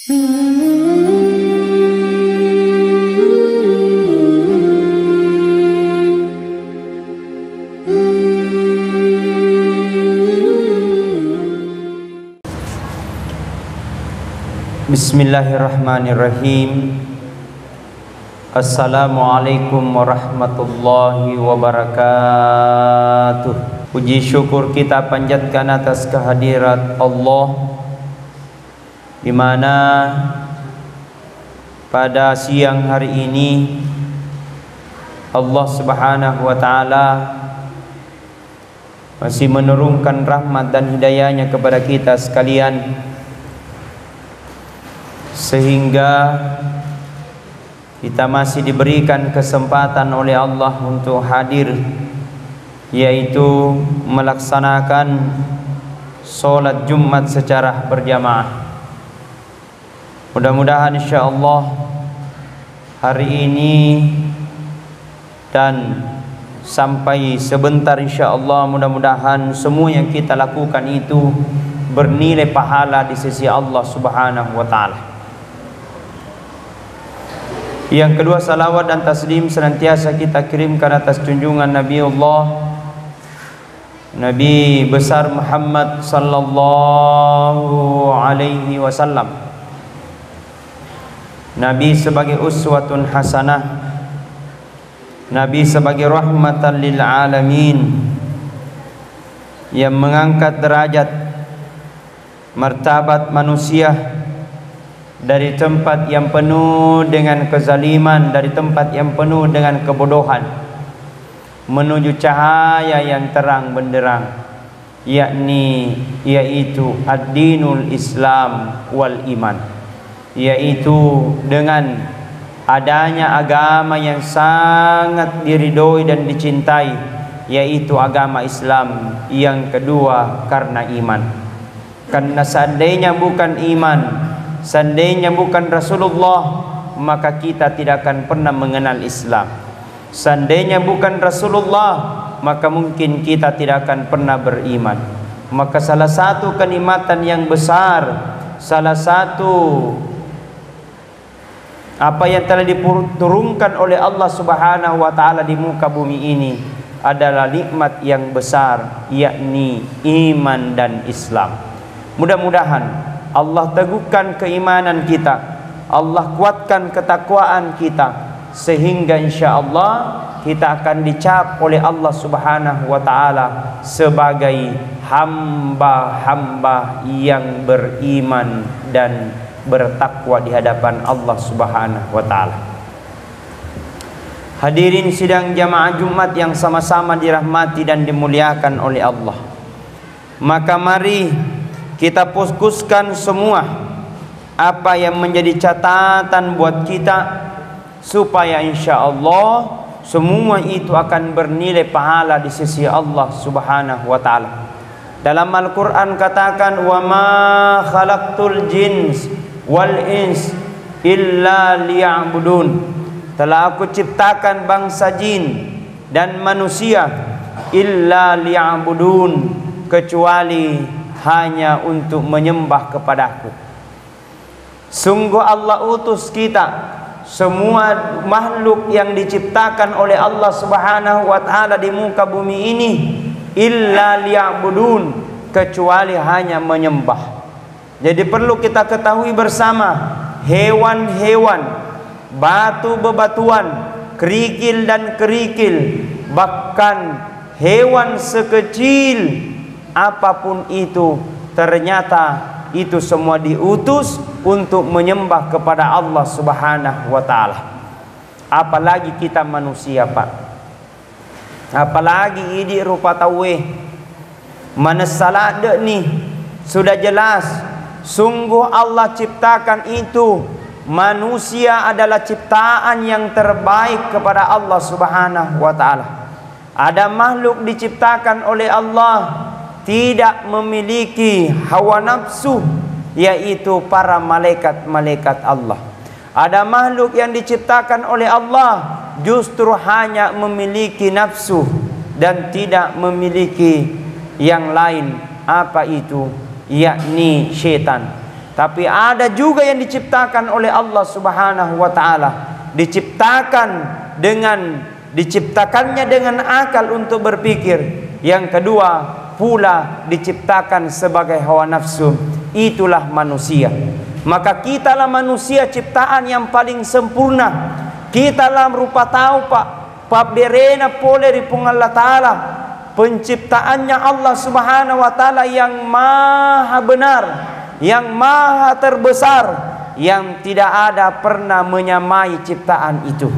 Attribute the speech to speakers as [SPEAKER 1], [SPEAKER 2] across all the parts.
[SPEAKER 1] Bismillahirrahmanirrahim. Assalamualaikum warahmatullahi wabarakatuh. Puji syukur kita panjatkan atas kehadirat Allah, di mana pada siang hari ini Allah Subhanahu wa taala masih menurunkan rahmat dan hidayahnya kepada kita sekalian, sehingga kita masih diberikan kesempatan oleh Allah untuk hadir, yaitu melaksanakan sholat Jumat secara berjamaah. Mudah-mudahan insyaallah hari ini dan sampai sebentar insyaallah, mudah-mudahan semua yang kita lakukan itu bernilai pahala di sisi Allah Subhanahu wa taala. Yang kedua, salawat dan taslim senantiasa kita kirimkan atas junjungan Nabi besar Muhammad sallallahu alaihi wasallam. Nabi sebagai uswatun hasanah, Nabi sebagai rahmatan lil alamin, yang mengangkat derajat martabat manusia dari tempat yang penuh dengan kezaliman, dari tempat yang penuh dengan kebodohan, menuju cahaya yang terang benderang, yaitu ad-dinul Islam wal iman, yaitu dengan adanya agama yang sangat diridhoi dan dicintai, yaitu agama Islam. Yang kedua, karena iman. Karena seandainya bukan iman, seandainya bukan Rasulullah, maka kita tidak akan pernah mengenal Islam. Seandainya bukan Rasulullah, maka mungkin kita tidak akan pernah beriman. Maka salah satu kenikmatan yang besar, salah satu apa yang telah diturunkan oleh Allah Subhanahu wa taala di muka bumi ini adalah nikmat yang besar, yakni iman dan Islam. Mudah-mudahan Allah teguhkan keimanan kita, Allah kuatkan ketakwaan kita, sehingga insyaallah kita akan dicap oleh Allah Subhanahu wa taala sebagai hamba-hamba yang beriman dan bertakwa di hadapan Allah Subhanahu wa taala. Hadirin sidang jamaah Jumat yang sama-sama dirahmati dan dimuliakan oleh Allah, maka mari kita fokuskan semua apa yang menjadi catatan buat kita, supaya insyaallah semua itu akan bernilai pahala di sisi Allah Subhanahu wa taala. Dalam Al-Qur'an katakan, wa ma khalaqtul jins wal ins illa liya'budun. Telah aku ciptakan bangsa jin dan manusia illa liya'budun, kecuali hanya untuk menyembah kepadaku. Sungguh Allah utus kita, semua makhluk yang diciptakan oleh Allah Subhanahu wa taala di muka bumi ini, illa liya'budun, kecuali hanya menyembah. Jadi perlu kita ketahui bersama, hewan-hewan, batu bebatuan, kerikil dan kerikil, bahkan hewan sekecil apapun itu, ternyata itu semua diutus untuk menyembah kepada Allah Subhanahu wa taala. Apalagi kita manusia, Pak. Apalagi ini rupa tawe. Mana salah dek nih? Sudah jelas, sungguh Allah ciptakan itu, manusia adalah ciptaan yang terbaik kepada Allah Subhanahu wa taala. Ada makhluk diciptakan oleh Allah tidak memiliki hawa nafsu, yaitu para malaikat-malaikat Allah. Ada makhluk yang diciptakan oleh Allah justru hanya memiliki nafsu dan tidak memiliki yang lain. Apa itu? Yakni syaitan. tapi ada juga yang diciptakan oleh Allah Subhanahu wa taala, diciptakannya dengan akal untuk berpikir. Yang kedua pula diciptakan sebagai hawa nafsu. Itulah manusia. Maka kitalah manusia ciptaan yang paling sempurna. Kitalah merupa tahu Pak paberena pole ripung Allah Ta'ala, penciptaannya Allah Subhanahu wa taala yang maha benar, yang maha terbesar, yang tidak ada pernah menyamai ciptaan itu.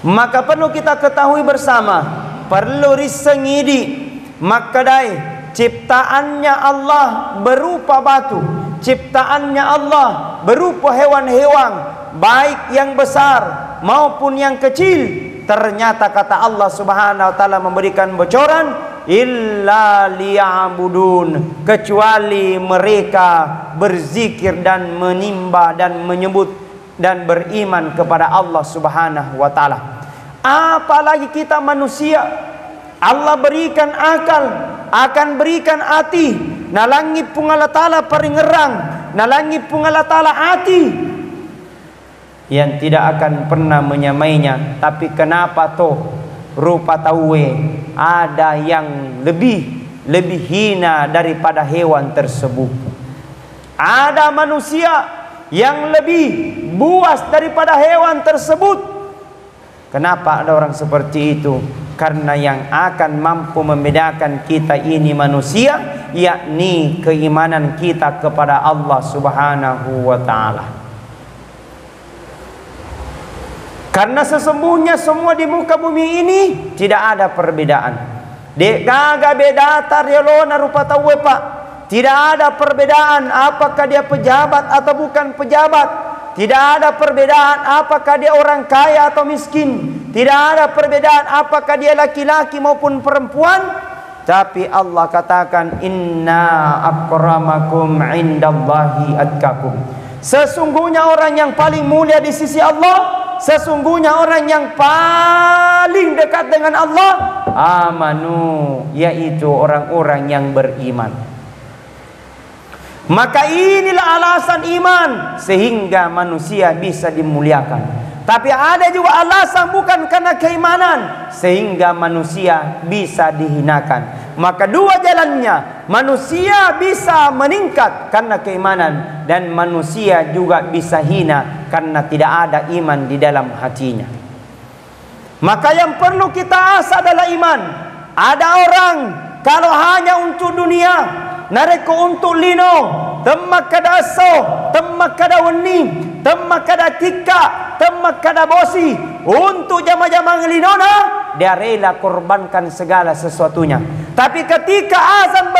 [SPEAKER 1] Maka perlu kita ketahui bersama, perlu risengidi, maka dai ciptaannya Allah berupa batu, ciptaannya Allah berupa hewan-hewan, baik yang besar maupun yang kecil. Ternyata kata Allah Subhanahu wa taala memberikan bocoran, illa liya'budun, kecuali mereka berzikir dan menimba dan menyebut dan beriman kepada Allah Subhanahu wa taala. Apalagi kita manusia, Allah berikan akal, akan berikan hati. Nalangi pung Allah taala peringerang, nalangi pung Allah taala hati yang tidak akan pernah menyamainya. Tapi kenapa toh rupa tawe ada yang lebih hina daripada hewan tersebut? Ada manusia yang lebih buas daripada hewan tersebut. Kenapa ada orang seperti itu? Karena yang akan mampu membedakan kita ini manusia, yakni keimanan kita kepada Allah Subhanahu wa taala. Karena sesungguhnya semua di muka bumi ini tidak ada perbedaan. Dek gaga beda taryolona rupa tawe Pak. Tidak ada perbedaan apakah dia pejabat atau bukan pejabat. Tidak ada perbedaan apakah dia orang kaya atau miskin. Tidak ada perbedaan apakah dia laki-laki maupun perempuan. Tapi Allah katakan, inna akramakum indallahi atqakum. Sesungguhnya orang yang paling mulia di sisi Allah, sesungguhnya orang yang paling dekat dengan Allah, amanu, yaitu orang-orang yang beriman. Maka inilah alasan iman sehingga manusia bisa dimuliakan. Tapi ada juga alasan bukan karena keimanan sehingga manusia bisa dihinakan. Maka dua jalannya, manusia bisa meningkat karena keimanan, dan manusia juga bisa hina karena tidak ada iman di dalam hatinya. Maka yang perlu kita asah adalah iman. Ada orang kalau hanya untuk dunia, nareko untuk lino, temak kada aso, temak kada weni, temak kada tika, temak kada bosi, untuk jama-jama ngelinona, dia rela korbankan segala sesuatunya. Tapi ketika azan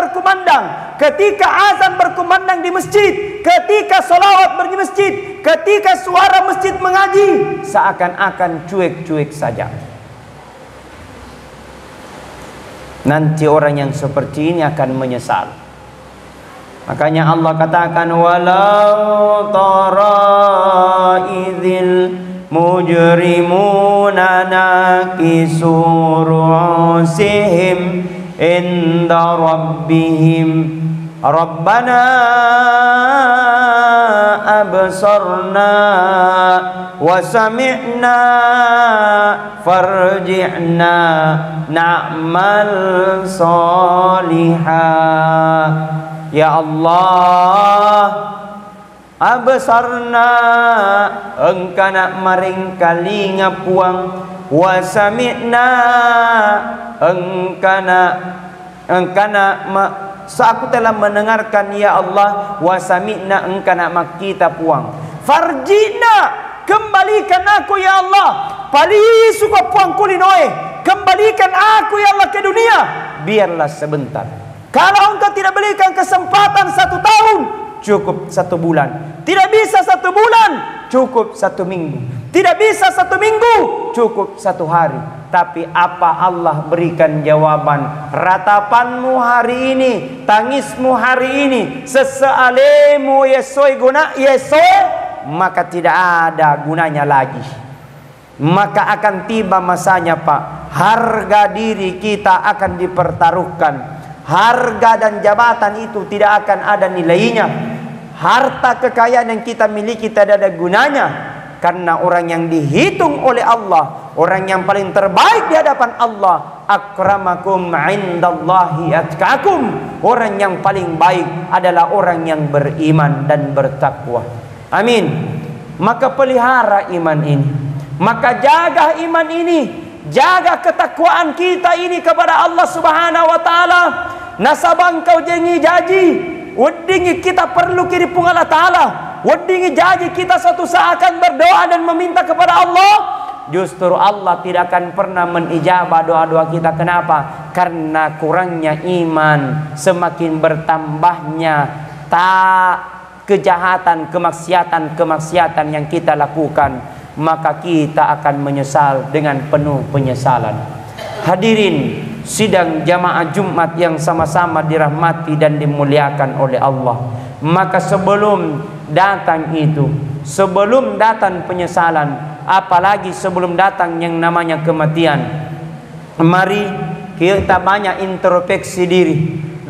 [SPEAKER 1] berkumandang di masjid, ketika solawat di masjid, ketika suara masjid mengaji, seakan-akan cuek-cuek saja. Nanti orang yang seperti ini akan menyesal. Makanya Allah katakan, walau tara idzil mujrimuna nakisu ru'usihim inda rabbihim rabbana absarna wa sami'na farji'na na'mal salihah. Ya Allah, absarna, engkau nak maring kali ngapuang, wa sami'na, engkau nak aku telah mendengarkan ya Allah, wa sami'na, engkau nak makita puang. Farjina, kembalikan aku ya Allah, pali suka puang kulinoe, kembalikan aku ya Allah ke dunia, biarlah sebentar. Kalau engkau tidak berikan kesempatan 1 tahun, cukup 1 bulan. Tidak bisa 1 bulan, cukup 1 minggu. Tidak bisa 1 minggu, cukup 1 hari. Tapi apa Allah berikan jawaban? Ratapanmu hari ini, tangismu hari ini, sesealemu yesoi guna yesoi, maka tidak ada gunanya lagi. Maka akan tiba masanya Pak, harga diri kita akan dipertaruhkan. harga dan jabatan itu tidak akan ada nilainya. Harta kekayaan yang kita miliki tidak ada gunanya, karena orang yang dihitung oleh Allah, orang yang paling terbaik di hadapan Allah, akramakum indallahi atqakum, orang yang paling baik adalah orang yang beriman dan bertakwa. Amin. Maka pelihara iman ini, maka jaga iman ini, jaga ketakwaan kita ini kepada Allah Subhanahu wa taala. Nasabang kau jengi jaji, wedingi kita perlu kiri pung Allah taala, wedingi jaji kita suatu saat akan berdoa dan meminta kepada Allah, justru Allah tidak akan pernah menijabah doa-doa kita. Kenapa? Karena kurangnya iman. Semakin bertambahnya kejahatan, kemaksiatan yang kita lakukan, maka kita akan menyesal dengan penuh penyesalan. Hadirin sidang jamaah Jumat yang sama-sama dirahmati dan dimuliakan oleh Allah. Maka sebelum datang itu, sebelum datang penyesalan, apalagi sebelum datang yang namanya kematian, mari kita banyak introspeksi diri.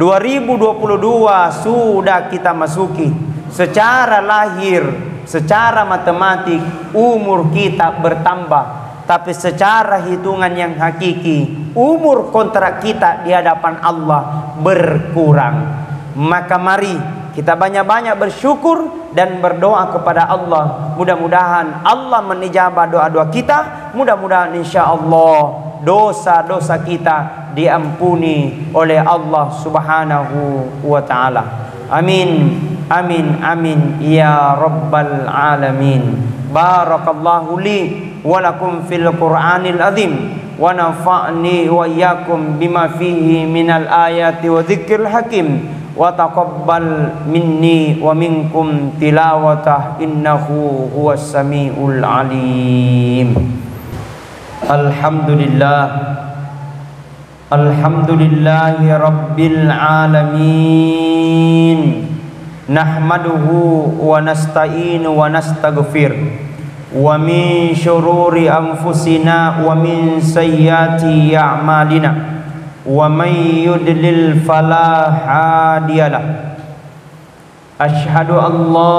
[SPEAKER 1] 2022 sudah kita masuki. Secara lahir, secara matematik umur kita bertambah, tapi secara hitungan yang hakiki umur kontrak kita di hadapan Allah berkurang. Maka mari kita banyak-banyak bersyukur dan berdoa kepada Allah. Mudah-mudahan Allah menijabah doa-doa kita. Mudah-mudahan insya-Allah dosa-dosa kita diampuni oleh Allah Subhanahu wa taala. Amin. Amin amin ya rabbal alamin. Barakallahu li wa lakum fil Qur'anil azim, wa nafa'ni wa iyyakum bima fihi minal ayati wa dzikril hakim, wa taqabbal minni wa minkum tilawatah innahu huwas samiul alim. Alhamdulillah, alhamdulillahi rabbil alamin. Nahmaduhu wa nasta'inu wa nastaghfir, wa min syururi anfusina wa min sayyiati a'malina, wa may yudlil fala hadiyalah. Asyhadu an la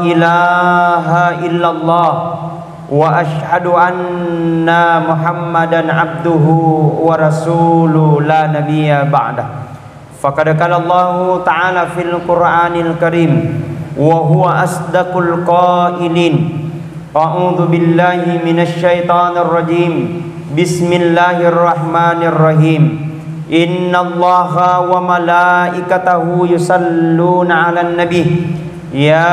[SPEAKER 1] ilaha illallah wa asyhadu anna Muhammadan abduhu wa rasuluhu la nabiyya ba'dah. Faqad qala Allah ta'ala fil Qur'anil Karim wa huwa asdaqul qailin. A'udzu billahi minasy syaithanir rajim. Bismillahirrahmanirrahim. Innallaha wa malaikatahu yusalluna 'alan nabi. Ya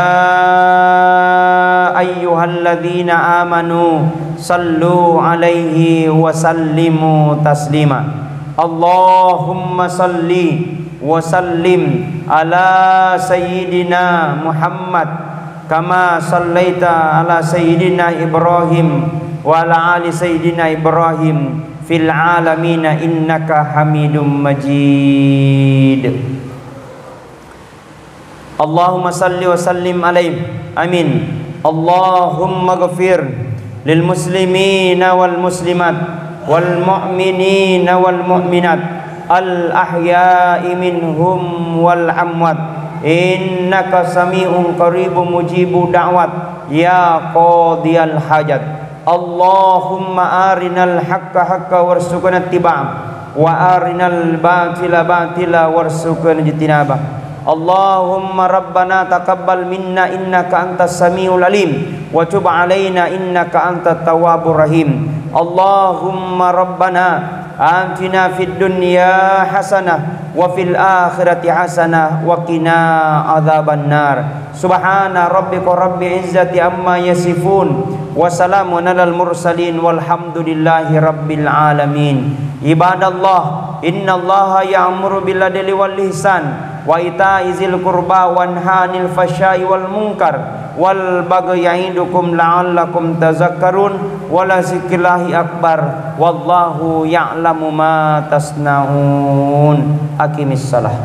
[SPEAKER 1] ayyuhalladzina amanu sallu 'alaihi wa sallimu taslima. Allahumma salli wa sallim ala sayyidina Muhammad kama sallaita ala sayyidina Ibrahim wa ala ali sayyidina Ibrahim fil alamin innaka Hamidum Majid. Allahumma salli wa sallim alaihi. Amin. Allahumma ghafir lil muslimina wal muslimat wal mu'minina wal mu'minat al ahya'i minhum wal amwat innaka sami'un qaribun mujibu da'wat ya qadiyal hajat. Allahumma arinal haqqa haqqa warzuqna ittiba'ah wa arinal batila batila warzuqna ijtinabah. Allahumma rabbana taqabbal minna innaka antas samiul alim wa tub alaina innaka antat tawwabur rahim. Allahumma rabbana atina fid dunya hasanah wa fil akhirati hasanah wa qina adzabannar. Subhana rabbika rabbil izzati amma yasifun wa salamun alal mursalin walhamdulillahi rabbil alamin. Ibadallah, innallaha ya'muru bil adli wal ihsan wa ita'i zil qurba wa yanha 'anil fahsya'i wal munkar wal baghi ya'idukum la'allakum tazakkarun wa la zikrillahi akbar wallahu ya'lamu ma tasnaun. Aqimis salah.